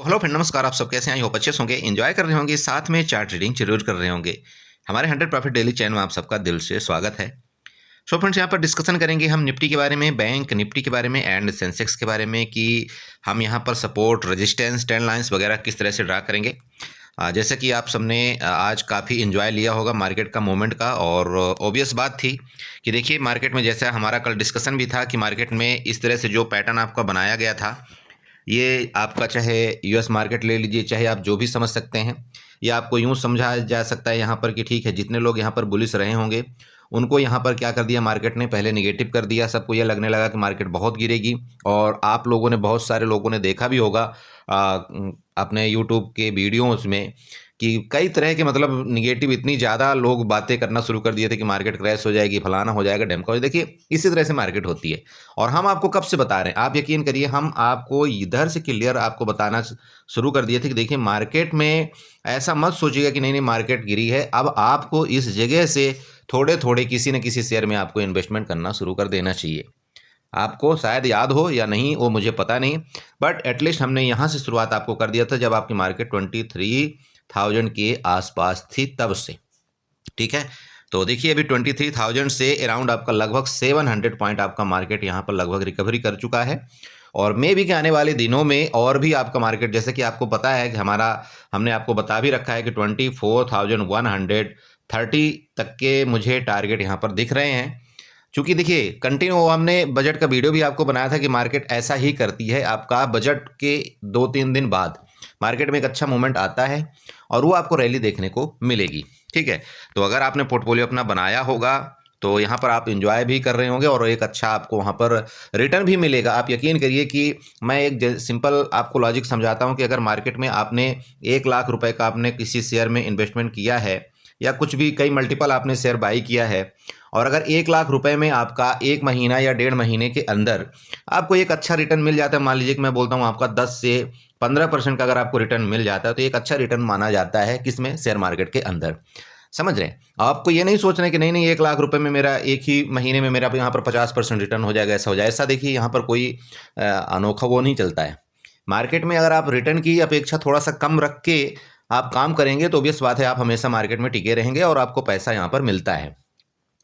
Hello friend, नमस्कार। आप सब कैसे हैं? आई होप अच्छे होंगे, एंजॉय कर रहे होंगे, साथ में चार्ट रीडिंग जरूर कर रहे होंगे। हमारे 100 प्रॉफिट डेली चैनल में आप सबका दिल से स्वागत है। सो फ्रेंड्स, यहाँ पर डिस्कशन करेंगे हम निफ्टी के बारे में, बैंक निफ्टी के बारे में एंड सेंसेक्स के बारे में कि हम यहाँ पर सपोर्ट, रेजिस्टेंस, ट्रेंड लाइंस वगैरह किस तरह से ड्रा करेंगे। जैसे कि आप सबने आज काफ़ी इन्जॉय लिया होगा मार्केट का मूवमेंट का, और ऑब्वियस बात थी कि देखिए मार्केट में जैसा हमारा कल डिस्कशन भी था कि मार्केट में इस तरह से जो पैटर्न आपका बनाया गया था, ये आपका चाहे यूएस मार्केट ले लीजिए, चाहे आप जो भी समझ सकते हैं, या आपको यूँ समझा जा सकता है यहाँ पर कि ठीक है, जितने लोग यहाँ पर बुलिश रहे होंगे उनको यहाँ पर क्या कर दिया मार्केट ने, पहले निगेटिव कर दिया। सबको ये लगने लगा कि मार्केट बहुत गिरेगी, और आप लोगों ने, बहुत सारे लोगों ने देखा भी होगा अपने यूट्यूब के वीडियोज़ में कि कई तरह के मतलब निगेटिव, इतनी ज़्यादा लोग बातें करना शुरू कर दिए थे कि मार्केट क्रैश हो जाएगी, फलाना हो जाएगा, ढमका हो जाएगा। देखिए इसी तरह से मार्केट होती है, और हम आपको कब से बता रहे हैं, आप यकीन करिए, हम आपको इधर से क्लियर आपको बताना शुरू कर दिए थे कि देखिए मार्केट में ऐसा मत सोचिएगा कि नहीं नहीं मार्केट गिरी है। अब आपको इस जगह से थोड़े थोड़े किसी न किसी शेयर में आपको इन्वेस्टमेंट करना शुरू कर देना चाहिए। आपको शायद याद हो या नहीं, वो मुझे पता नहीं, बट एटलीस्ट हमने यहाँ से शुरुआत आपको कर दिया था जब आपकी मार्केट 23,000 के आसपास थी, तब से। ठीक है, तो देखिए अभी 23,000 से अराउंड आपका लगभग 700 पॉइंट आपका मार्केट यहाँ पर लगभग रिकवरी कर चुका है। और मे भी कि आने वाले दिनों में और भी आपका मार्केट, जैसे कि आपको पता है कि हमने आपको बता भी रखा है कि 24,130 तक के मुझे टारगेट यहाँ पर दिख रहे हैं। चूँकि देखिए कंटिन्यू हमने बजट का वीडियो भी आपको बनाया था कि मार्केट ऐसा ही करती है, आपका बजट के 2-3 दिन बाद मार्केट में एक अच्छा मूवमेंट आता है और वो आपको रैली देखने को मिलेगी। ठीक है, तो अगर आपने पोर्टफोलियो अपना बनाया होगा तो यहाँ पर आप एंजॉय भी कर रहे होंगे और एक अच्छा आपको वहाँ पर रिटर्न भी मिलेगा। आप यकीन करिए कि मैं एक सिंपल आपको लॉजिक समझाता हूँ कि अगर मार्केट में आपने 1,00,000 रुपए का आपने किसी शेयर में इन्वेस्टमेंट किया है, या कुछ भी कई मल्टीपल आपने शेयर बाई किया है, और अगर 1,00,000 रुपए में आपका 1 महीना या 1.5 महीने के अंदर आपको एक अच्छा रिटर्न मिल जाता है, मान लीजिए कि मैं बोलता हूँ आपका 10 से 15% का अगर आपको रिटर्न मिल जाता है, तो एक अच्छा रिटर्न माना जाता है किसमें, शेयर मार्केट के अंदर। समझ रहे हैं? आपको ये नहीं सोचना है कि नहीं नहीं 1,00,000 रुपए में मेरा एक ही महीने में मेरा यहाँ पर 50% रिटर्न हो जाएगा, ऐसा हो जाए। ऐसा देखिए यहाँ पर कोई अनोखा वो नहीं चलता है। मार्केट में अगर आप रिटर्न की अपेक्षा थोड़ा सा कम रख के आप काम करेंगे तो ऑब्वियस बात है आप हमेशा मार्केट में टिके रहेंगे और आपको पैसा यहाँ पर मिलता है।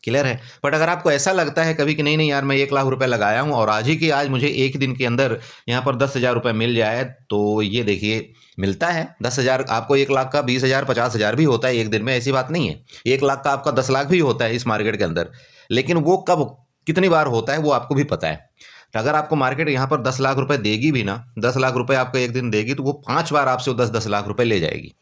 क्लियर है? बट अगर आपको ऐसा लगता है कभी कि नहीं नहीं यार, मैं 1,00,000 रुपए लगाया हूँ और आज ही की आज मुझे एक दिन के अंदर यहाँ पर 10,000 रुपए मिल जाए, तो ये देखिए मिलता है 10,000। आपको 1,00,000 का 20,000 50,000 भी होता है एक दिन में, ऐसी बात नहीं है। 1,00,000 का आपका 10,00,000 भी होता है इस मार्केट के अंदर, लेकिन वो कब कितनी बार होता है वो आपको भी पता है। तो अगर आपको मार्केट यहाँ पर 10,00,000 रुपए देगी भी ना, 10,00,000 रुपए आपको एक दिन देगी, तो वो 5 बार आपसे वो 10-10 लाख रुपए ले जाएगी।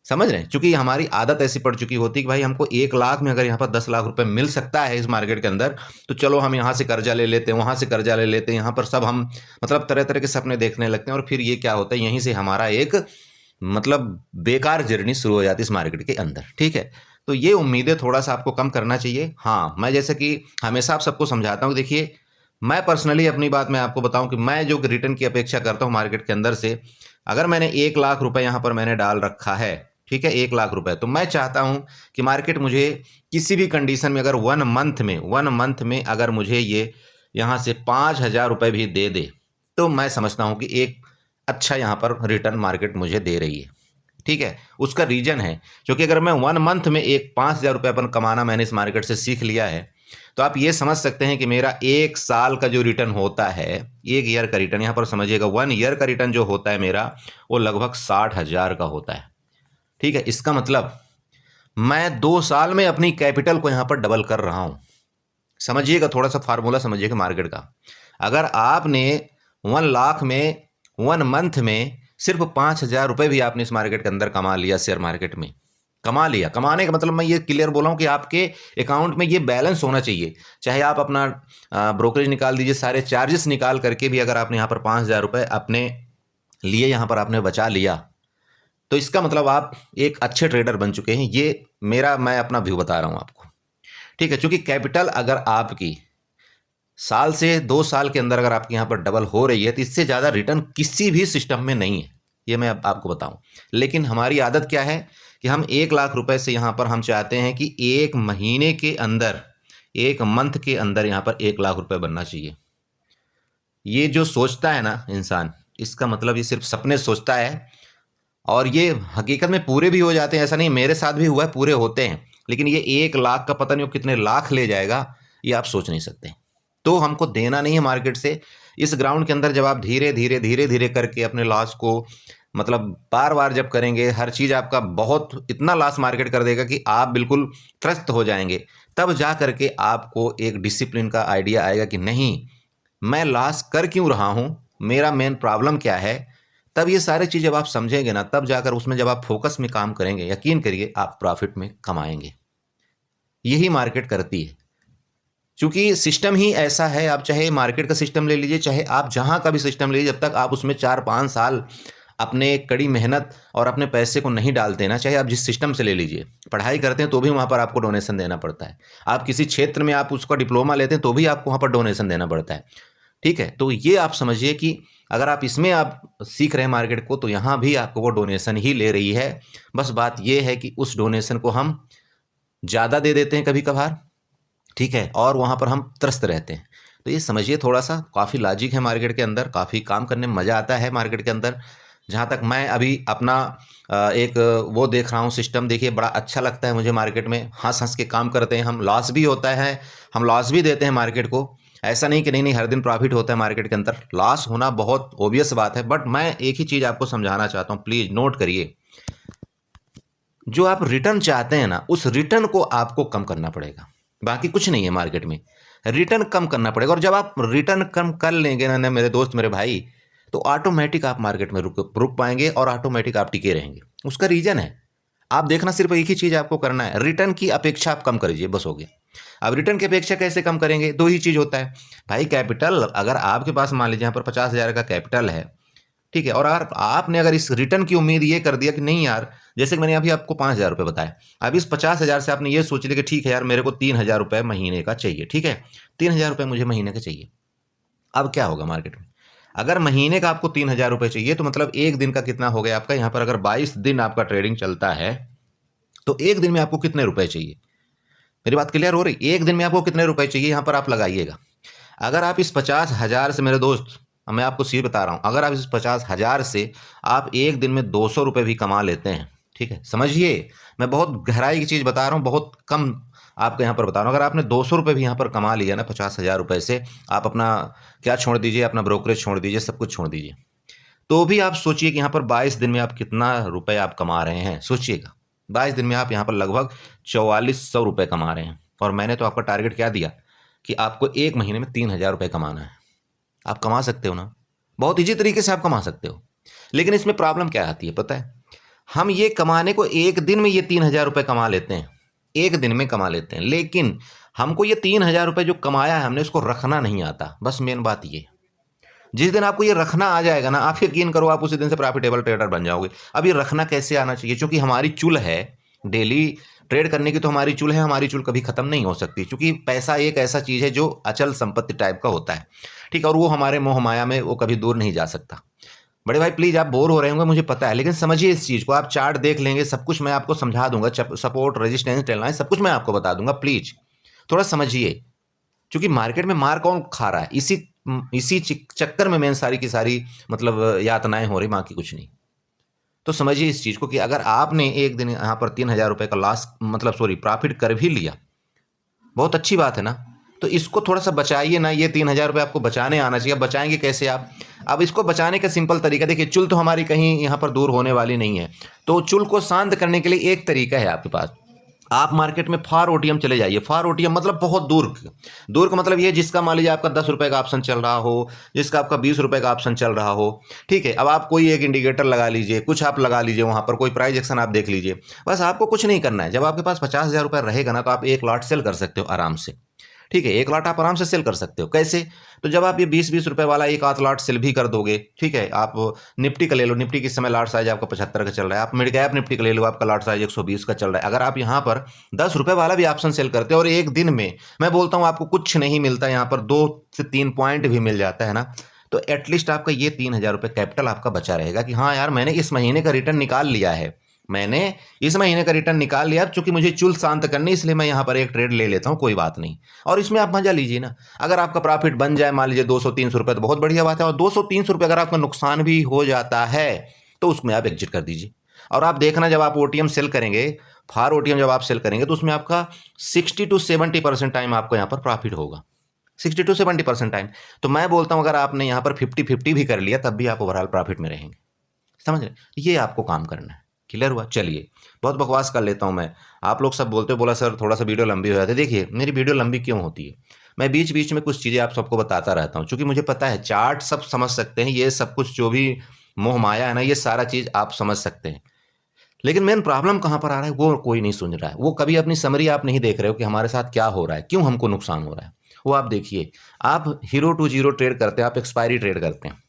समझ रहे हैं? चूंकि हमारी आदत ऐसी पड़ चुकी होती है कि भाई हमको 1,00,000 में अगर यहाँ पर 10,00,000 रुपए मिल सकता है इस मार्केट के अंदर, तो चलो हम यहाँ से कर्जा ले लेते हैं, वहाँ से कर्जा ले लेते हैं, यहाँ पर सब हम मतलब तरह तरह के सपने देखने लगते हैं, और फिर ये क्या होता है, यहीं से हमारा एक मतलब बेकार जर्नी शुरू हो जाती है इस मार्केट के अंदर। ठीक है, तो ये उम्मीदें थोड़ा सा आपको कम करना चाहिए। हाँ, मैं जैसे कि हमेशा आप सबको समझाता हूँ, देखिए मैं पर्सनली अपनी बात मैं आपको बताऊं कि मैं जो रिटर्न की अपेक्षा करता हूं मार्केट के अंदर से, अगर मैंने 1,00,000 रुपए यहाँ पर मैंने डाल रखा है, ठीक है, 1,00,000 रुपए, तो मैं चाहता हूं कि मार्केट मुझे किसी भी कंडीशन में अगर 1 मंथ में अगर मुझे ये यहाँ से 5,000 रुपए भी दे दे, तो मैं समझता हूं कि एक अच्छा यहाँ पर रिटर्न मार्केट मुझे दे रही है। ठीक है, उसका रीजन है क्योंकि अगर मैं 1 मंथ में एक 5,000 रुपये अपन कमाना मैंने इस मार्केट से सीख लिया है, तो आप ये समझ सकते हैं कि मेरा 1 साल का जो रिटर्न होता है, 1 ईयर का रिटर्न, यहाँ पर समझिएगा 1 ईयर का रिटर्न जो होता है मेरा, वो लगभग 60,000 का होता है। ठीक है, इसका मतलब मैं 2 साल में अपनी कैपिटल को यहाँ पर डबल कर रहा हूँ। समझिएगा, थोड़ा सा फार्मूला समझिएगा मार्केट का। अगर आपने 1,00,000 में 1 मंथ में सिर्फ 5,000 रुपये भी आपने इस मार्केट के अंदर कमा लिया, शेयर मार्केट में कमा लिया, कमाने का मतलब मैं ये क्लियर बोला हूँ कि आपके अकाउंट में ये बैलेंस होना चाहिए। चाहे आप अपना ब्रोकरेज निकाल दीजिए, सारे चार्जेस निकाल करके भी अगर आपने यहाँ पर 5,000 रुपये अपने लिए यहाँ पर आपने बचा लिया, तो इसका मतलब आप एक अच्छे ट्रेडर बन चुके हैं। ये मैं अपना व्यू बता रहा हूँ आपको। ठीक है, चूंकि कैपिटल अगर आपकी साल से 2 साल के अंदर अगर आपके यहाँ पर डबल हो रही है, तो इससे ज़्यादा रिटर्न किसी भी सिस्टम में नहीं है, ये मैं आपको बताऊं। लेकिन हमारी आदत क्या है कि हम 1,00,000 रुपए से यहाँ पर हम चाहते हैं कि 1 महीने के अंदर, 1 मंथ के अंदर यहाँ पर 1,00,000 रुपए बनना चाहिए। ये जो सोचता है ना इंसान, इसका मतलब ये सिर्फ सपने सोचता है, और ये हकीकत में पूरे भी हो जाते हैं। ऐसा नहीं, मेरे साथ भी हुआ है, पूरे होते हैं, लेकिन ये 1 लाख का पता नहीं वो कितने लाख ले जाएगा, ये आप सोच नहीं सकते। तो हमको देना नहीं है मार्केट से। इस ग्राउंड के अंदर जब आप धीरे धीरे धीरे धीरे करके अपने लॉस को, मतलब बार बार जब करेंगे, हर चीज़ आपका बहुत इतना लॉस मार्केट कर देगा कि आप बिल्कुल त्रस्त हो जाएंगे, तब जा करके आपको एक डिसिप्लिन का आइडिया आएगा कि नहीं, मैं लॉस कर क्यों रहा हूँ, मेरा मेन प्रॉब्लम क्या है। तब ये सारी चीज़ जब आप समझेंगे ना, तब जाकर उसमें जब आप फोकस में काम करेंगे, यकीन करिए आप प्रॉफिट में कमाएंगे। यही मार्केट करती है, क्योंकि सिस्टम ही ऐसा है। आप चाहे मार्केट का सिस्टम ले लीजिए, चाहे आप जहाँ का भी सिस्टम ले लीजिए, जब तक आप उसमें 4-5 साल अपने कड़ी मेहनत और अपने पैसे को नहीं डालते ना, चाहे आप जिस सिस्टम से ले लीजिए, पढ़ाई करते हैं तो भी वहाँ पर आपको डोनेशन देना पड़ता है। आप किसी क्षेत्र में आप उसका डिप्लोमा लेते हैं तो भी आपको वहाँ पर डोनेशन देना पड़ता है, ठीक है। तो ये आप समझिए कि अगर आप इसमें आप सीख रहे हैं मार्केट को, तो यहाँ भी आपको वो डोनेशन ही ले रही है। बस बात ये है कि उस डोनेशन को हम ज़्यादा दे देते हैं कभी कभार, ठीक है, और वहाँ पर हम त्रस्त रहते हैं। तो ये समझिए, थोड़ा सा काफ़ी लॉजिक है मार्केट के अंदर, काफ़ी काम करने में मज़ा आता है मार्केट के अंदर। जहाँ तक मैं अभी अपना एक वो देख रहा हूँ सिस्टम, देखिए बड़ा अच्छा लगता है मुझे मार्केट में। हंस हंस के काम करते हैं हम, लॉस भी होता है, हम लॉस भी देते हैं मार्केट को। ऐसा नहीं कि नहीं हर दिन प्रॉफिट होता है मार्केट के अंदर, लॉस होना बहुत ओबियस बात है। बट मैं एक ही चीज़ आपको समझाना चाहता हूँ, प्लीज़ नोट करिए। जो आप रिटर्न चाहते हैं ना, उस रिटर्न को आपको कम करना पड़ेगा, बाकी कुछ नहीं है मार्केट में। रिटर्न कम करना पड़ेगा, और जब आप रिटर्न कम कर लेंगे ना मेरे दोस्त मेरे भाई, तो ऑटोमेटिक आप मार्केट में रुक पाएंगे और ऑटोमेटिक आप टिके रहेंगे। उसका रीज़न है, आप देखना, सिर्फ एक ही चीज़ आपको करना है, रिटर्न की अपेक्षा आप कम करिए, बस हो गया। अब रिटर्न की अपेक्षा कैसे कम करेंगे, दो ही चीज़ होता है भाई। कैपिटल, अगर आपके पास मान लीजिए यहाँ पर 50,000 का कैपिटल है, ठीक है, और आपने अगर इस रिटर्न की उम्मीद ये कर दिया कि नहीं यार, जैसे कि मैंने अभी आपको 5,000 रुपये बताया, अब इस 50,000 से आपने ये सोच लिया कि ठीक है यार, मेरे को 3,000 रुपये महीने का चाहिए, ठीक है, 3,000 रुपये मुझे महीने का चाहिए। अब क्या होगा मार्केट में, अगर महीने का आपको 3,000 रुपये चाहिए, तो मतलब एक दिन का कितना हो गया आपका, यहाँ पर अगर 22 दिन आपका ट्रेडिंग चलता है, तो एक दिन में आपको कितने रुपए चाहिए। मेरी बात क्लियर हो रही, एक दिन में आपको कितने रुपए चाहिए, यहाँ पर आप लगाइएगा। अगर आप इस 50,000 से, मेरे दोस्त मैं आपको सीधे बता रहा हूँ, अगर आप इस 50,000 से आप एक दिन में 200 रुपये भी कमा लेते हैं, ठीक है, समझिए मैं बहुत गहराई की चीज़ बता रहा हूँ, बहुत कम आपको यहाँ पर बता रहा हूँ। अगर आपने 200 रुपये भी यहाँ पर कमा लिया ना 50,000 रुपये से, आप अपना क्या छोड़ दीजिए, अपना ब्रोकरेज छोड़ दीजिए, सब कुछ छोड़ दीजिए, तो भी आप सोचिए कि यहाँ पर 22 दिन में आप कितना रुपए आप कमा रहे हैं। सोचिएगा 22 दिन में आप यहाँ पर लगभग 4,400 रुपये कमा रहे हैं, और मैंने तो आपका टारगेट क्या दिया कि आपको एक महीने में 3,000 रुपये कमाना है। आप कमा सकते हो ना, बहुत ईजी तरीके से आप कमा सकते हो। लेकिन इसमें प्रॉब्लम क्या आती है पता है, हम ये कमाने को एक दिन में ये 3,000 रुपये कमा लेते हैं, एक दिन में कमा लेते हैं, लेकिन हमको ये 3,000 रुपये जो कमाया है हमने, उसको रखना नहीं आता। बस मेन बात ये, जिस दिन आपको ये रखना आ जाएगा ना, आप यकीन करो आप उसी दिन से प्रॉफिटेबल ट्रेडर बन जाओगे। अब ये रखना कैसे आना चाहिए, क्योंकि हमारी चुल है डेली ट्रेड करने की, तो हमारी चुल है, हमारी चुल कभी खत्म नहीं हो सकती, क्योंकि पैसा एक ऐसा चीज़ है जो अचल संपत्ति टाइप का होता है, ठीक है, और वो हमारे मोह माया में वो कभी दूर नहीं जा सकता। बड़े भाई प्लीज़, आप बोर हो रहे होंगे मुझे पता है, लेकिन समझिए इस चीज़ को, आप चार्ट देख लेंगे, सब कुछ मैं आपको समझा दूंगा, सपोर्ट रेजिस्टेंस टेल लाइन सब कुछ मैं आपको बता दूंगा। प्लीज़ थोड़ा समझिए, क्योंकि मार्केट में मार कौन खा रहा है, इसी चक्कर में मेन सारी की सारी मतलब यातनाएं हो रही, बाकी कुछ नहीं। तो समझिए इस चीज़ को कि अगर आपने एक दिन यहाँ पर 3,000 रुपये का लॉस, मतलब सॉरी प्रॉफिट कर भी लिया, बहुत अच्छी बात है ना, तो इसको थोड़ा सा बचाइए ना। ये 3,000 रुपये आपको बचाने आना चाहिए। अब बचाएंगे कैसे आप, अब इसको बचाने का सिंपल तरीका देखिए, चुल तो हमारी कहीं यहाँ पर दूर होने वाली नहीं है, तो चुल को शांत करने के लिए एक तरीका है आपके पास, आप मार्केट में फार ओटीएम चले जाइए। फार ओटीएम मतलब बहुत दूर का मतलब ये, जिसका मान लीजिए आपका 10 रुपये का ऑप्शन चल रहा हो, जिसका आपका 20 रुपये का ऑप्शन चल रहा हो, ठीक है। अब आप कोई एक इंडिकेटर लगा लीजिए, कुछ आप लगा लीजिए, वहाँ पर कोई प्राइस एक्शन आप देख लीजिए, बस आपको कुछ नहीं करना है। जब आपके पास 50,000 रुपये रहेगा ना, तो आप एक लॉट सेल कर सकते हो आराम से, ठीक है, एक लॉट आप आराम से सेल कर सकते हो। कैसे, तो जब आप ये 20-20 रुपये वाला एक आध लॉट सेल भी कर दोगे, ठीक है, आप निफ्टी का ले लो, निफ्टी किस समय लॉट साइज आपका 75 का चल रहा है, आप मिड कैप निफ्टी का ले लो, आपका लॉट साइज 120 का चल रहा है। अगर आप यहाँ पर 10 रुपये वाला भी ऑप्शन सेल करते हो, और एक दिन में मैं बोलता हूँ आपको कुछ नहीं मिलता, यहाँ पर 2 से 3 पॉइंट भी मिल जाता है ना, तो एटलीस्ट आपका ये 3,000 रुपये कैपिटल आपका बचा रहेगा कि हाँ यार मैंने इस महीने का रिटर्न निकाल लिया है, मैंने इस महीने का रिटर्न निकाल लिया, अब चूंकि मुझे चुल शांत करनी इसलिए मैं यहाँ पर एक ट्रेड ले लेता हूँ, कोई बात नहीं। और इसमें आप मजा लीजिए ना। अगर आपका प्रॉफिट बन जाए मान लीजिए 200-300 रुपये तो बहुत बढ़िया बात है, और 200-300 रुपये अगर आपका नुकसान भी हो जाता है तो उसमें आप एग्जिट कर दीजिए। और आप देखना जब आप ओटीएम सेल करेंगे, फार ओटीएम जब आप सेल करेंगे तो उसमें आपका 60-70% टाइम आपको यहाँ पर प्रॉफिट होगा, 60-70% टाइम। तो मैं बोलता हूँ अगर आपने यहाँ पर 50-50 भी कर लिया तब भी आप ओवरऑल प्रॉफिट में रहेंगे, समझ रहे? ये आपको काम करना है। क्लियर हुआ? चलिए, बहुत बकवास कर लेता हूँ मैं। आप लोग सब बोलते हो बोला सर थोड़ा सा वीडियो लंबी हो जाती है। देखिए मेरी वीडियो लंबी क्यों होती है, मैं बीच बीच में कुछ चीज़ें आप सबको बताता रहता हूँ, क्योंकि मुझे पता है चार्ट सब समझ सकते हैं, ये सब कुछ जो भी मोह माया है ना ये सारा चीज़ आप समझ सकते हैं, लेकिन मेन प्रॉब्लम कहाँ पर आ रहा है वो कोई नहीं सुन रहा है। वो कभी अपनी समरी आप नहीं देख रहे हो कि हमारे साथ क्या हो रहा है, क्यों हमको नुकसान हो रहा है। वो आप देखिए, आप हीरो टू जीरो ट्रेड करते हैं, आप एक्सपायरी ट्रेड करते हैं,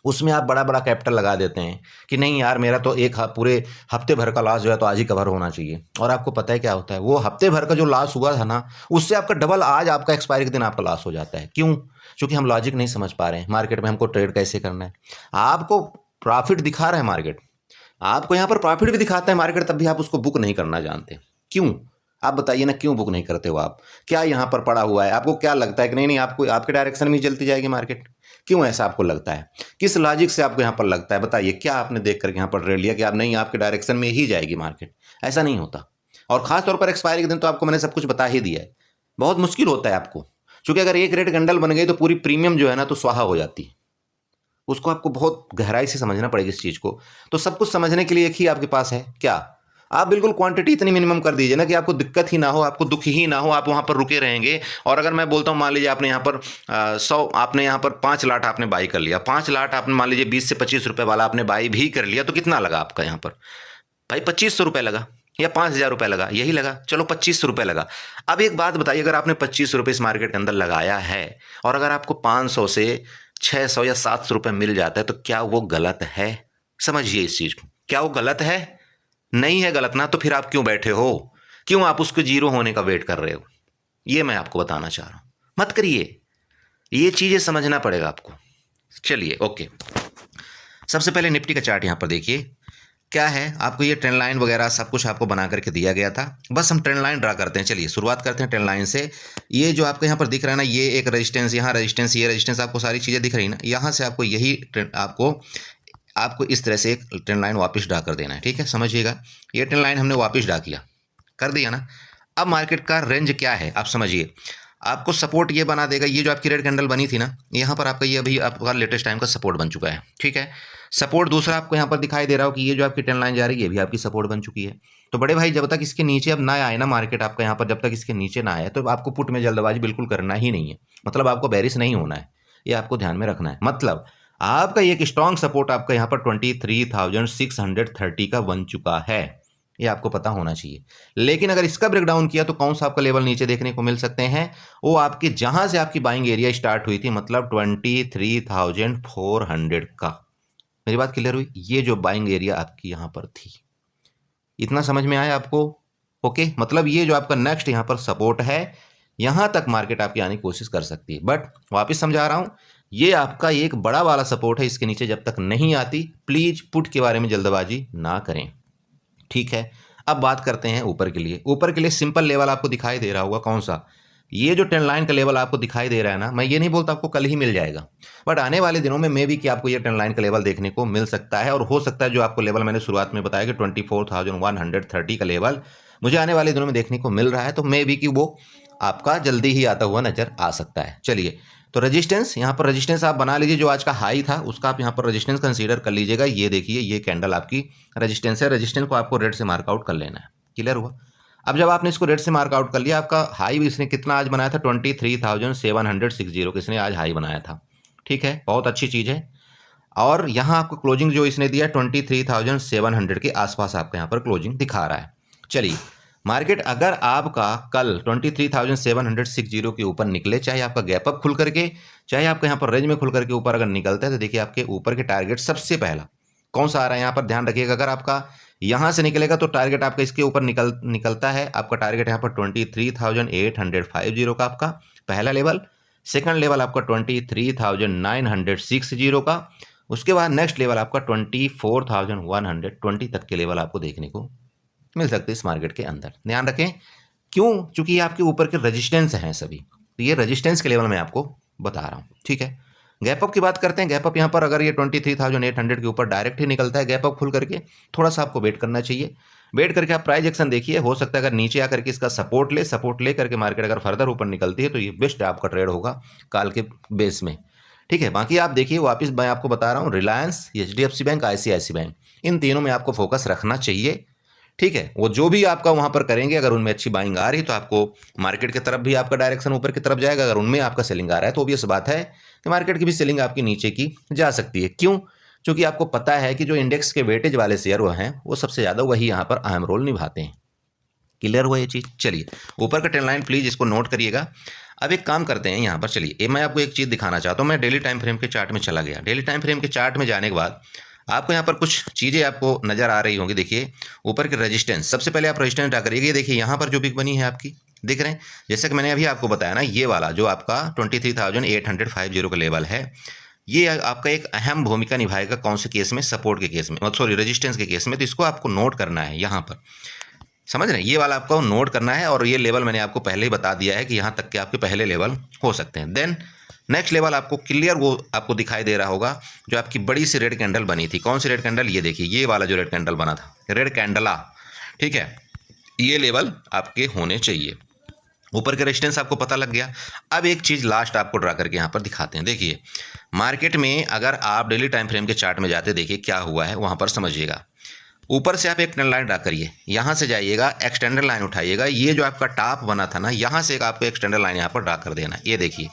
उसमें आप बड़ा बड़ा कैपिटल लगा देते हैं कि नहीं यार मेरा तो पूरे हफ्ते भर का लॉस जो है तो आज ही कवर होना चाहिए। और आपको पता है क्या होता है, वो हफ्ते भर का जो लॉस हुआ था ना उससे आपका डबल आज आपका एक्सपायरी के दिन आपका लॉस हो जाता है। क्यों? क्योंकि हम लॉजिक नहीं समझ पा रहे हैं मार्केट में हमको ट्रेड कैसे करना है। आपको प्रॉफिट दिखा रहा है मार्केट, आपको यहाँ पर प्रॉफिट भी दिखाता है मार्केट, तब भी आप उसको बुक नहीं करना जानते। क्यों? आप बताइए ना, क्यों बुक नहीं करते हो आप? क्या यहाँ पर पड़ा हुआ है? आपको क्या लगता है कि नहीं नहीं आपको आपके डायरेक्शन में ही चलती जाएगी मार्केट? क्यों ऐसा आपको लगता है? किस लॉजिक से आपको यहाँ पर लगता है? बताइए, क्या आपने देख करके यहाँ पर ट्रेड लिया कि आप नहीं आपके डायरेक्शन में ही जाएगी मार्केट? ऐसा नहीं होता। और खास तौर पर एक्सपायरी के दिन तो आपको मैंने सब कुछ बता ही दिया है। बहुत मुश्किल होता है आपको, क्योंकि अगर एक रेट कैंडल बन गई तो पूरी प्रीमियम जो है ना तो स्वाहा हो जाती है। उसको आपको बहुत गहराई से समझना पड़ेगा इस चीज़ को। तो सब कुछ समझने के लिए एक ही आपके पास है क्या, आप बिल्कुल क्वांटिटी इतनी मिनिमम कर दीजिए ना कि आपको दिक्कत ही ना हो, आपको दुख ही ना हो, आप वहाँ पर रुके रहेंगे। और अगर मैं बोलता हूँ मान लीजिए आपने यहाँ पर 100 आपने यहाँ पर 5 लाट आपने बाई कर लिया, 5 लाट आपने मान लीजिए 20 से 25 रुपये वाला आपने बाई भी कर लिया, तो कितना लगा आपका यहाँ पर भाई? 2500 रुपये लगा या 5000 रुपये लगा? यही लगा, चलो 2500 रुपये लगा। अब एक बात बताइए, अगर आपने 2500 रुपये इस मार्केट के अंदर लगाया है और अगर आपको 500 से 600 या 700 रुपये मिल जाता है तो क्या वो गलत है? समझिए इस चीज़ को, क्या वो गलत है? नहीं है गलत ना, तो फिर आप क्यों बैठे हो? क्यों आप उसको जीरो होने का वेट कर रहे हो? ये मैं आपको बताना चाह रहा हूँ। मत करिए, ये चीज़ें समझना पड़ेगा आपको। चलिए ओके, सबसे पहले निफ्टी का चार्ट यहाँ पर देखिए क्या है। आपको ये ट्रेंड लाइन वगैरह सब कुछ आपको बना करके दिया गया था, बस हम ट्रेंड लाइन ड्रा करते हैं। चलिए शुरुआत करते हैं ट्रेंड लाइन से। ये जो आपको यहाँ पर दिख रहा है ना, ये एक रेजिस्टेंस, यहाँ रेजिस्टेंस, ये रेजिस्टेंस, आपको सारी चीज़ें दिख रही ना, यहाँ से आपको यही ट्रेंड आपको इस तरह से एक ट्रेंड लाइन वापस ड्रा कर देना है। ठीक है, समझिएगा, ये ट्रेंड लाइन हमने वापस ड्रा किया, कर दिया ना। अब मार्केट का रेंज क्या है आप समझिए, आपको सपोर्ट ये बना देगा, ये जो आपकी रेड कैंडल बनी थी ना, यहाँ पर आपका ये अभी आपका लेटेस्ट टाइम का सपोर्ट बन चुका है। ठीक है, सपोर्ट दूसरा आपको यहाँ पर दिखाई दे रहा हो कि ये जो आपकी ट्रेंड लाइन जा रही है ये भी आपकी सपोर्ट बन चुकी है। तो बड़े भाई जब तक इसके नीचे अब ना आए ना मार्केट आपका यहाँ पर, जब तक इसके नीचे ना आए तो आपको पुट में जल्दबाजी बिल्कुल करना ही नहीं है। मतलब आपको बेरिश नहीं होना है, ये आपको ध्यान में रखना है। मतलब आपका एक स्ट्रॉन्ग सपोर्ट आपका यहाँ पर 23,630 का बन चुका है, ये आपको पता होना चाहिए। लेकिन अगर इसका ब्रेकडाउन किया तो कौन सा आपका लेवल नीचे देखने को मिल सकते हैं? वो आपके जहां से आपकी बाइंग एरिया स्टार्ट हुई थी, मतलब 23,400 का। मेरी बात क्लियर हुई? ये जो बाइंग एरिया आपकी यहां पर थी, इतना समझ में आया आपको? ओके, मतलब ये जो आपका नेक्स्ट यहां पर सपोर्ट है, यहां तक मार्केट आपकी आने की कोशिश कर सकती है। बट वापस समझा रहा हूं, ये आपका एक बड़ा वाला सपोर्ट है, इसके नीचे जब तक नहीं आती प्लीज पुट के बारे में जल्दबाजी ना करें। ठीक है, अब बात करते हैं ऊपर के लिए। ऊपर के लिए सिंपल लेवल आपको दिखाई दे रहा होगा, कौन सा? ये जो ट्रेंड लाइन का लेवल आपको दिखाई दे रहा है ना, मैं ये नहीं बोलता आपको कल ही मिल जाएगा, बट आने वाले दिनों में भी कि आपको ये ट्रेंड लाइन का लेवल देखने को मिल सकता है। और हो सकता है जो आपको लेवल मैंने शुरुआत में बताया कि 24,130 का लेवल मुझे आने वाले दिनों में देखने को मिल रहा है, तो भी कि वो आपका जल्दी ही आता हुआ नजर आ सकता है। चलिए, तो रेजिस्टेंस, यहाँ पर रेजिस्टेंस आप बना लीजिए, जो आज का हाई था उसका आप यहाँ पर रेजिस्टेंस कंसीडर कर लीजिएगा। ये देखिए, ये कैंडल आपकी रेजिस्टेंस है, रेजिस्टेंस को आपको रेड से मार्कआउट कर लेना है। क्लियर हुआ? अब जब आपने इसको रेड से मार्कआउट कर लिया, आपका हाई भी इसने कितना आज बनाया था? 23,760 का इसने आज हाई बनाया था। ठीक है, बहुत अच्छी चीज़ है। और यहाँ आपको क्लोजिंग जो इसने दिया 23,700 के आसपास आपका यहाँ पर क्लोजिंग दिखा रहा है। चलिए, मार्केट अगर आपका कल 23,760 के ऊपर निकले, चाहे आपका गैप अप खुल करके, चाहे आपका यहाँ पर रेंज में खुल करके ऊपर अगर निकलता है, तो देखिए आपके ऊपर के टारगेट सबसे पहला कौन सा आ रहा है यहाँ पर ध्यान रखिएगा। अगर आपका यहाँ से निकलेगा तो टारगेट आपका इसके ऊपर निकलता है, आपका टारगेट यहाँ पर 23,850 का आपका पहला लेवल। सेकंड लेवल आपका 23,960 का, उसके बाद नेक्स्ट लेवल आपका 24,120 तक के लेवल आपको देखने को मिल सकते हैं इस मार्केट के अंदर। ध्यान रखें, क्यों? क्योंकि ये आपके ऊपर के रेजिस्टेंस हैं सभी, तो ये रेजिस्टेंस के लेवल मैं आपको बता रहा हूँ, ठीक है। गैप अप की बात करते हैं। गैप अप यहाँ पर अगर ये 23,800 के ऊपर डायरेक्ट ही निकलता है गैप अप खुल करके, थोड़ा सा आपको वेट करना चाहिए। वेट करके आप प्राइस एक्शन देखिए, हो सकता है अगर नीचे आकर के इसका सपोर्ट ले करके मार्केट अगर फर्दर ऊपर निकलती है तो ये बेस्ट आपका ट्रेड होगा काल के बेस में, ठीक है। बाकी आप देखिए, वापस मैं आपको बता रहा हूँ, Reliance, HDFC bank, ICICI bank, इन तीनों में आपको फोकस रखना चाहिए, ठीक है। वो जो भी आपका वहां पर करेंगे, अगर उनमें अच्छी बाइंग आ रही तो आपको मार्केट की तरफ भी आपका डायरेक्शन ऊपर की तरफ जाएगा। अगर उनमें आपका सेलिंग आ रहा है तो ऑब्वियस बात है कि मार्केट की भी सेलिंग आपकी नीचे की जा सकती है। क्यों? क्योंकि आपको पता है कि जो इंडेक्स के वेटेज वाले शेयर वो हैं, वो सबसे ज़्यादा वही यहाँ पर अहम रोल निभाते हैं। क्लियर हुआ ये चीज़? चलिए, ऊपर का ट्रेंड लाइन प्लीज़ इसको नोट करिएगा। अब एक काम करते हैं यहाँ पर, चलिए मैं आपको एक चीज़ दिखाना चाहता हूँ। मैं डेली टाइम फ्रेम के चार्ट में चला गया। डेली टाइम फ्रेम के चार्ट में जाने के बाद आपको यहाँ पर कुछ चीज़ें आपको नज़र आ रही होंगी। देखिए, ऊपर के रेजिस्टेंस, सबसे पहले आप रेजिस्टेंस ड्रा करिएगा। ये देखिए यहाँ पर जो बिग बनी है आपकी, दिख रहे हैं? जैसे कि मैंने अभी आपको बताया ना, ये वाला जो आपका 23,850 का लेवल है, ये आपका एक अहम भूमिका निभाएगा कौन से केस में? सपोर्ट के केस में, सॉरी रेजिस्टेंस के केस में। तो इसको आपको नोट करना है यहाँ पर, समझ रहे हैं? ये वाला आपको नोट करना है। और ये लेवल मैंने आपको पहले ही बता दिया है कि यहाँ तक के आपके पहले लेवल हो सकते हैं। देन नेक्स्ट लेवल आपको क्लियर वो आपको दिखाई दे रहा होगा, जो आपकी बड़ी सी रेड कैंडल बनी थी। कौन सी रेड कैंडल? ये देखिए, ये वाला जो रेड कैंडल बना था, रेड कैंडला, ठीक है। ये लेवल आपके होने चाहिए। ऊपर का रेजिस्टेंस आपको पता लग गया। अब एक चीज़ लास्ट आपको ड्रा करके यहाँ पर दिखाते हैं। देखिए, मार्केट में अगर आप डेली टाइम फ्रेम के चार्ट में जाते, देखिए क्या हुआ है वहाँ पर, समझिएगा। ऊपर से आप एक ट्रेंड लाइन ड्रा करिए, यहाँ से जाइएगा, एक्सटेंडर लाइन उठाइएगा। ये जो आपका टॉप बना था ना, यहाँ से एक आपको एक्सटेंडर लाइन यहाँ पर ड्रा कर देना। ये देखिए,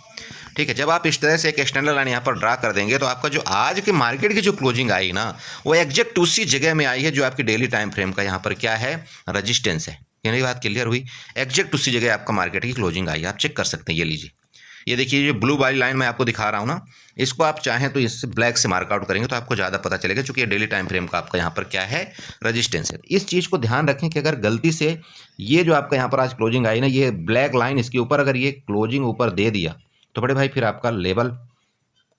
ठीक है। जब आप इस तरह से एक एक्सटेंडर लाइन यहाँ पर ड्रा कर देंगे तो आपका जो आज के मार्केट की जो क्लोजिंग आई ना, वो एग्जैक्ट उसी जगह में आई है जो आपकी डेली टाइम फ्रेम का यहाँ पर क्या है? रेजिस्टेंस है। यानी बात क्लियर हुई? एग्जैक्ट उसी जगह आपका मार्केट की क्लोजिंग आई है। आप चेक कर सकते हैं। ये लीजिए, ये देखिए, ये ब्लू वाली लाइन मैं आपको दिखा रहा हूँ ना, इसको आप चाहें तो इससे ब्लैक से मार्कआउट करेंगे तो आपको ज़्यादा पता चलेगा, क्योंकि ये डेली टाइम फ्रेम का आपका यहाँ पर क्या है? रेजिस्टेंस है। इस चीज़ को ध्यान रखें कि अगर गलती से ये जो आपका यहाँ पर आज क्लोजिंग आई ना, ये ब्लैक लाइन, इसके ऊपर अगर ये क्लोजिंग ऊपर दे दिया तो बड़े भाई फिर आपका लेवल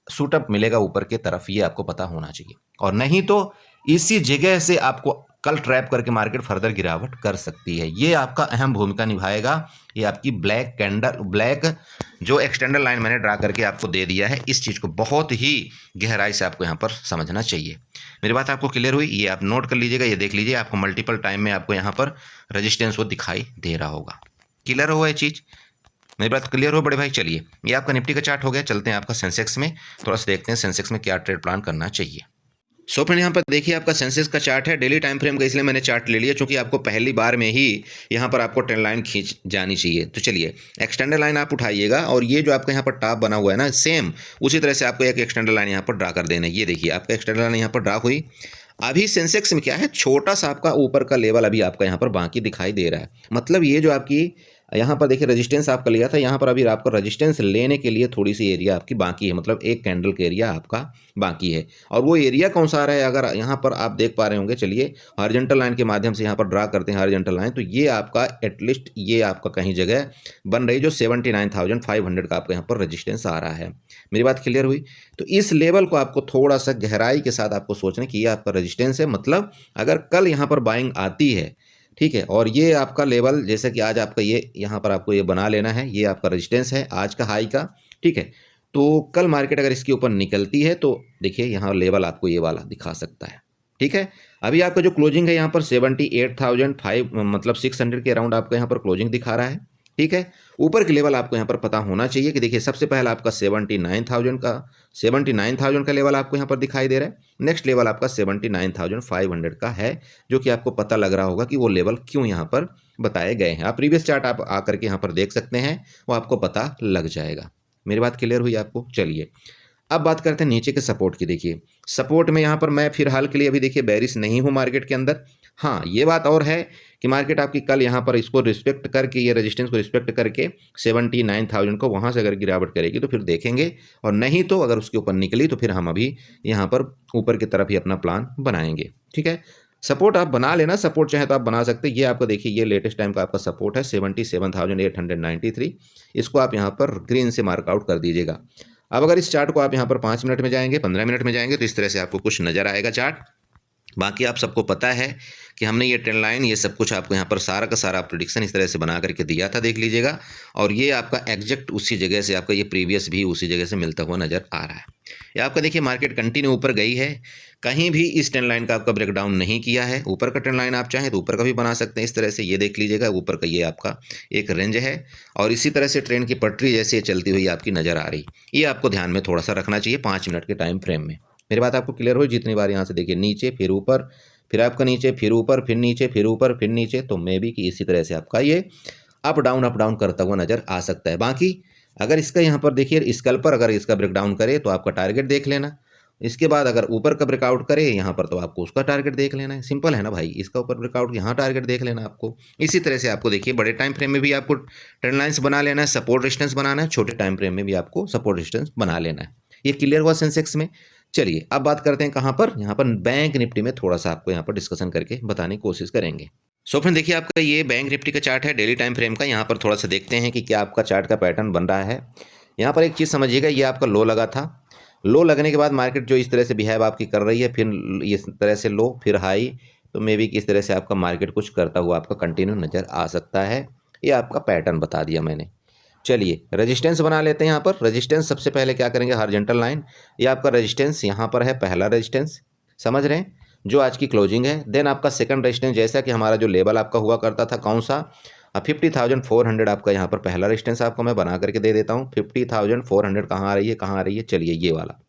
सूटअप मिलेगा ऊपर की तरफ, ये आपको पता होना चाहिए। और नहीं तो इसी जगह से आपको कल ट्रैप करके मार्केट फर्दर गिरावट कर सकती है। ये आपका अहम भूमिका निभाएगा। ये आपकी ब्लैक कैंडल, ब्लैक जो एक्सटेंडर लाइन मैंने ड्रा करके आपको दे दिया है, इस चीज़ को बहुत ही गहराई से आपको यहाँ पर समझना चाहिए। मेरी बात आपको क्लियर हुई? ये आप नोट कर लीजिएगा। ये देख लीजिए, आपको मल्टीपल टाइम में आपको यहाँ पर रेजिस्टेंस वो दिखाई दे रहा होगा। क्लियर हुआ ये चीज़? मेरी बात क्लियर हो बड़े भाई? चलिए, ये आपका निफ्टी का चार्ट हो गया। चलते हैं आपका सेंसेक्स में, थोड़ा सा देखते हैं सेंसेक्स में क्या ट्रेड प्लान करना चाहिए। सो फ्रेंड, यहाँ पर देखिए आपका सेंसेक्स का चार्ट है डेली टाइम फ्रेम का, इसलिए मैंने चार्ट ले लिया क्योंकि आपको पहली बार में ही यहाँ पर आपको ट्रेंड लाइन खींच जानी चाहिए। तो चलिए, एक्सटेंडर लाइन आप उठाइएगा और ये जो आपका यहाँ पर टॉप बना हुआ है ना, सेम उसी तरह से आपको एक एक्सटेंडर लाइन यहाँ पर ड्रा कर देना है। ये देखिए, आपका एक्सटेंडर लाइन यहाँ पर ड्रा हुई। अभी सेंसेक्स में क्या है, छोटा सा आपका ऊपर का लेवल अभी आपका यहाँ पर बाकी दिखाई दे रहा है। मतलब ये जो आपकी यहाँ पर देखिए रेजिस्टेंस आपका लिया था, यहाँ पर अभी आपको रेजिस्टेंस लेने के लिए थोड़ी सी एरिया आपकी बाकी है। मतलब एक कैंडल का एरिया आपका बाकी है। और वो एरिया कौन सा आ रहा है, अगर यहाँ पर आप देख पा रहे होंगे, चलिए हॉरिजॉन्टल लाइन के माध्यम से यहाँ पर ड्रा करते हैं हॉरिजॉन्टल लाइन। तो ये आपका एटलीस्ट ये आपका कहीं जगह बन रही जो 79,500 का आपका यहाँ पर रजिस्टेंस आ रहा है। मेरी बात क्लियर हुई? तो इस लेवल को आपको थोड़ा सा गहराई के साथ आपको सोचना कि ये आपका रजिस्टेंस है। मतलब अगर कल यहाँ पर बाइंग आती है, ठीक है, और ये आपका लेवल जैसे कि आज आपका ये यहाँ पर आपको ये बना लेना है, ये आपका रेजिस्टेंस है आज का हाई का, ठीक है। तो कल मार्केट अगर इसके ऊपर निकलती है तो देखिए यहाँ लेवल आपको ये वाला दिखा सकता है, ठीक है। अभी आपका जो क्लोजिंग है यहाँ पर 78,500 मतलब 600 के अराउंड आपका यहाँ पर क्लोजिंग दिखा रहा है, ठीक है। ऊपर के लेवल आपको यहाँ पर पता होना चाहिए कि देखिए सबसे पहला आपका 79,000 का लेवल आपको यहाँ पर दिखाई दे रहा है। नेक्स्ट लेवल आपका 79,500 का है, जो कि आपको पता लग रहा होगा कि वो लेवल क्यों यहाँ पर बताए गए हैं। आप प्रीवियस चार्ट आप आकर के यहाँ पर देख सकते हैं, वो आपको पता लग जाएगा। मेरी बात क्लियर हुई आपको? चलिए, अब बात करते हैं नीचे के सपोर्ट की। देखिए सपोर्ट में यहाँ पर मैं फिलहाल के लिए अभी देखिए बेरिश नहीं हूँ मार्केट के अंदर। हाँ, ये बात और है कि मार्केट आपकी कल यहाँ पर इसको रिस्पेक्ट करके, ये रेजिस्टेंस को रिस्पेक्ट करके 79,000 को वहाँ से अगर गिरावट करेगी तो फिर देखेंगे, और नहीं तो अगर उसके ऊपर निकली तो फिर हम अभी यहाँ पर ऊपर की तरफ ही अपना प्लान बनाएंगे, ठीक है। सपोर्ट आप बना लेना, सपोर्ट चाहे तो आप बना सकते हैं। ये आपको देखिए ये लेटेस्ट टाइम का आपका सपोर्ट है 77,893, इसको आप यहाँ पर ग्रीन से मार्कआउट कर दीजिएगा। अब अगर इस चार्ट को आप यहाँ पर 5 मिनट में जाएंगे, 15 मिनट में जाएंगे, तो इस तरह से आपको कुछ नज़र आएगा चार्ट। बाकी आप सबको पता है कि हमने ये ट्रेंड लाइन, ये सब कुछ आपको यहाँ पर सारा का सारा प्रेडिक्शन इस तरह से बना करके दिया था, देख लीजिएगा। और ये आपका एग्जैक्ट उसी जगह से, आपका ये प्रीवियस भी उसी जगह से मिलता हुआ नज़र आ रहा है। ये आपका देखिए मार्केट कंटिन्यू ऊपर गई है, कहीं भी इस ट्रेंड लाइन का आपका ब्रेकडाउन नहीं किया है। ऊपर का ट्रेंड लाइन आप चाहें तो ऊपर का भी बना सकते हैं इस तरह से, ये देख लीजिएगा। ऊपर का ये आपका एक रेंज है और इसी तरह से ट्रेंड की पटरी जैसे चलती हुई आपकी नज़र आ रही। ये आपको ध्यान में थोड़ा सा रखना चाहिए 5 मिनट के टाइम फ्रेम में। मेरी बात आपको क्लियर हो? जितनी बार यहाँ से देखिए नीचे, फिर ऊपर, फिर आपका नीचे, फिर ऊपर, फिर नीचे, फिर ऊपर, फिर नीचे, तो मे बी कि इसी तरह से आपका ये अप डाउन करता हुआ नज़र आ सकता है। बाकी अगर इसका यहाँ पर देखिए स्कैल्पर अगर इसका ब्रेकडाउन करे तो आपका टारगेट देख लेना। इसके बाद अगर ऊपर का ब्रेकआउट करे यहाँ पर तो आपको उसका टारगेट देख लेना है। सिंपल है ना भाई, इसका ऊपर ब्रेकआउट यहाँ टारगेट देख लेना आपको। इसी तरह से आपको देखिए बड़े टाइम फ्रेम में भी आपको ट्रेंड लाइन्स बना लेना है, सपोर्ट रेजिस्टेंस बनाना है। छोटे टाइम फ्रेम में भी आपको सपोर्ट रेजिस्टेंस बना लेना है। ये क्लियर हुआ सेंसेक्स में। चलिए अब बात करते हैं कहाँ पर, यहाँ पर बैंक निफ्टी में थोड़ा सा आपको यहाँ पर डिस्कशन करके बताने की कोशिश करेंगे। सो फ्रेंड देखिए आपका ये बैंक निफ्टी का चार्ट है डेली टाइम फ्रेम का। यहाँ पर थोड़ा सा देखते हैं कि क्या आपका चार्ट का पैटर्न बन रहा है। यहाँ पर एक चीज़ समझिएगा, ये आपका लो लगा था। लो लगने के बाद मार्केट जो इस तरह से बिहेव आपकी कर रही है, फिर इस तरह से लो, फिर हाई, तो मे बी किस तरह से आपका मार्केट कुछ करता हुआ आपका कंटिन्यू नज़र आ सकता है। ये आपका पैटर्न बता दिया मैंने। चलिए रेजिस्टेंस बना लेते हैं। यहाँ पर रेजिस्टेंस सबसे पहले क्या करेंगे, हॉरिजॉन्टल लाइन, ये आपका रेजिस्टेंस यहाँ पर है, पहला रेजिस्टेंस, समझ रहे हैं, जो आज की क्लोजिंग है। देन आपका सेकंड रेजिस्टेंस, जैसा कि हमारा जो लेवल आपका हुआ करता था, कौन सा, 50,400 आपका यहाँ पर पहला रेजिस्टेंस आपको मैं बना करके दे देता हूँ। 50,400 कहाँ आ रही है, कहाँ आ रही है, चलिए ये वाला,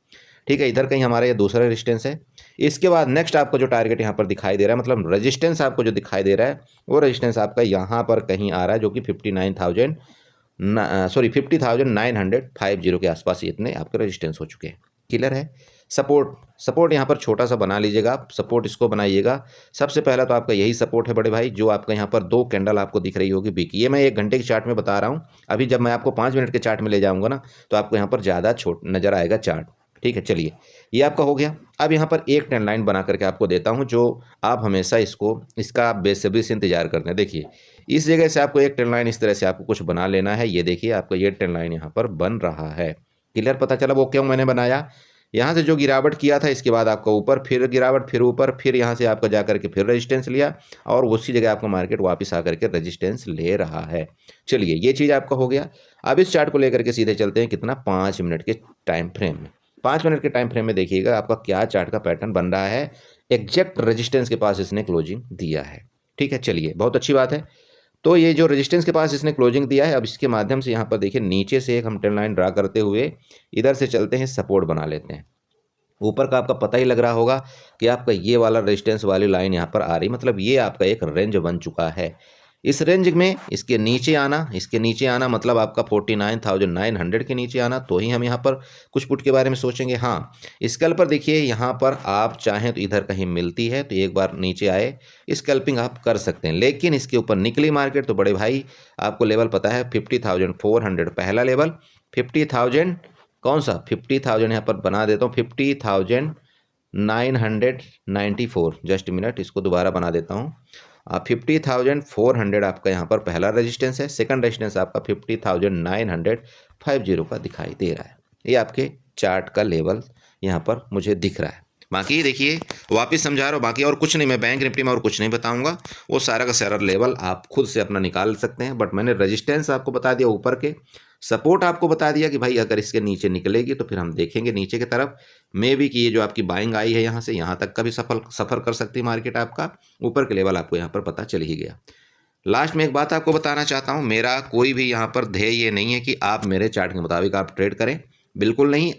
ठीक है। इधर कहीं हमारा ये दूसरा रेजिस्टेंस है। इसके बाद नेक्स्ट आपको जो टारगेट यहाँ पर दिखाई दे रहा है, मतलब रेजिस्टेंस आपको जो दिखाई दे रहा है, वो रेजिस्टेंस आपका यहाँ पर कहीं आ रहा है, जो कि 50,950 के आसपास इतने आपके रेजिस्टेंस हो चुके हैं। क्लियर है। सपोर्ट यहाँ पर छोटा सा बना लीजिएगा आप, सपोर्ट इसको बनाइएगा। सबसे पहला तो आपका यही सपोर्ट है बड़े भाई, जो आपका यहाँ पर 2 कैंडल आपको दिख रही होगी बिक। ये मैं 1 घंटे के चार्ट में बता रहा हूँ। अभी जब मैं आपको 5 मिनट के चार्ट में ले जाऊँगा ना, तो आपको यहाँ पर ज़्यादा छोट नज़र आएगा चार्ट, ठीक है। चलिए ये आपका हो गया। अब यहाँ पर एक ट्रेंड लाइन बना करके आपको देता हूँ, जो आप हमेशा इसका आप बेसब्री से इंतजार करते हैं। देखिए इस जगह से आपको एक ट्रेंड लाइन इस तरह से आपको कुछ बना लेना है। ये देखिए आपका ये ट्रेंड लाइन यहाँ पर बन रहा है। क्लियर पता चला वो क्यों मैंने बनाया। यहाँ से जो गिरावट किया था, इसके बाद आपका ऊपर, फिर गिरावट, फिर ऊपर, फिर यहाँ से आपका जा करके फिर रेजिस्टेंस लिया, और उसी जगह आपका मार्केट वापस आकर के रेजिस्टेंस ले रहा है। चलिए ये चीज़ आपका हो गया। अब इस चार्ट को लेकर के सीधे चलते हैं कितना, 5 मिनट के टाइम फ्रेम में। 5 मिनट के टाइम फ्रेम में देखिएगा आपका क्या चार्ट का पैटर्न बन रहा है। एग्जैक्ट रेजिस्टेंस के पास इसने क्लोजिंग दिया है, ठीक है। चलिए बहुत अच्छी बात है। तो ये जो रेजिस्टेंस के पास इसने क्लोजिंग दिया है, अब इसके माध्यम से यहाँ पर देखिए नीचे से एक हम ट्रेंड लाइन ड्रा करते हुए इधर से चलते हैं, सपोर्ट बना लेते हैं। ऊपर का आपका पता ही लग रहा होगा कि आपका ये वाला रेजिस्टेंस वाली लाइन यहाँ पर आ रही, मतलब ये आपका एक रेंज बन चुका है। इस रेंज में इसके नीचे आना मतलब आपका 49,900 के नीचे आना, तो ही हम यहाँ पर कुछ पुट के बारे में सोचेंगे। हाँ स्कैल्पर देखिए यहाँ पर आप चाहें तो इधर कहीं मिलती है तो एक बार नीचे आए स्कैल्पिंग आप कर सकते हैं, लेकिन इसके ऊपर निकली मार्केट तो बड़े भाई आपको लेवल पता है 50,400 पहला लेवल, 50,000 कौन सा, 50,000 यहाँ पर बना देता हूँ, 50,994, जस्ट मिनट इसको दोबारा बना देता हूँ। 50,400 आपका यहाँ पर पहला रेजिस्टेंस है, सेकंड रेजिस्टेंस आपका 50,950 का दिखाई दे रहा है। ये आपके चार्ट का लेवल यहाँ पर मुझे दिख रहा है। बाकी देखिए वापस समझा रहा हूँ, बाकी और कुछ नहीं, मैं बैंक निफ्टी में और कुछ नहीं बताऊंगा, वो सारा का सारा लेवल आप खुद से अपना निकाल सकते हैं। बट मैंने रेजिस्टेंस आपको बता दिया ऊपर के, सपोर्ट आपको बता दिया कि भाई अगर इसके नीचे निकलेगी तो फिर हम देखेंगे नीचे की तरफ, मे भी कि ये जो आपकी बाइंग आई है यहाँ से यहाँ तक का भी सफ़र कर सकती है मार्केट आपका। ऊपर के लेवल आपको यहाँ पर पता चल ही गया। लास्ट में एक बात आपको बताना चाहता हूँ, मेरा कोई भी यहाँ पर ध्येय ये नहीं है कि आप मेरे चार्ट के मुताबिक आप ट्रेड करें, बिल्कुल नहीं।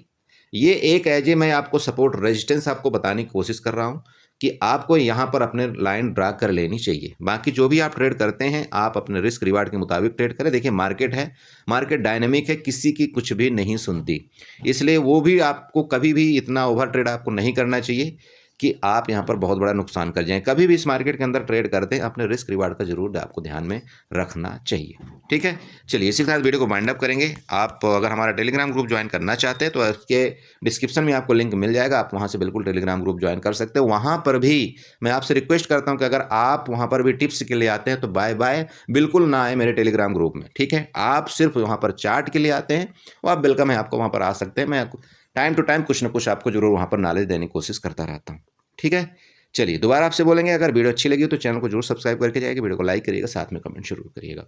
ये एक एज ए मैं आपको सपोर्ट रेजिस्टेंस आपको बताने की कोशिश कर रहा हूँ कि आपको यहाँ पर अपने लाइन ड्रा कर लेनी चाहिए। बाकी जो भी आप ट्रेड करते हैं आप अपने रिस्क रिवार्ड के मुताबिक ट्रेड करें। देखिए मार्केट है, मार्केट डायनेमिक है, किसी की कुछ भी नहीं सुनती, इसलिए वो भी आपको कभी भी इतना ओवर ट्रेड आपको नहीं करना चाहिए। कि आप यहाँ पर बहुत बड़ा नुकसान कर जाएं। कभी भी इस मार्केट के अंदर ट्रेड करते हैं अपने रिस्क रिवार्ड का जरूर आपको ध्यान में रखना चाहिए। ठीक है, चलिए इसी के साथ वीडियो को वाइंड अप करेंगे। आप अगर हमारा टेलीग्राम ग्रुप ज्वाइन करना चाहते हैं तो इसके डिस्क्रिप्शन में आपको लिंक मिल जाएगा, आप वहाँ से बिल्कुल टेलीग्राम ग्रुप ज्वाइन कर सकते हो। वहाँ पर भी मैं आपसे रिक्वेस्ट करता हूँ कि अगर आप वहाँ पर भी टिप्स के लिए आते हैं तो बाय बाय बिल्कुल ना आए मेरे टेलीग्राम ग्रुप में। ठीक है, आप सिर्फ वहाँ पर चार्ट के लिए आते हैं वो आप वेलकम है, आपको वहाँ पर आ सकते हैं। मैं टाइम टू टाइम कुछ ना कुछ आपको जरूर वहाँ पर नॉलेज देने की कोशिश करता रहता हूँ। ठीक है, चलिए दोबारा आपसे बोलेंगे, अगर वीडियो अच्छी लगी तो चैनल को जरूर सब्सक्राइब करके जाइएगा, वीडियो को लाइक करिएगा, साथ में कमेंट जरूर करिएगा।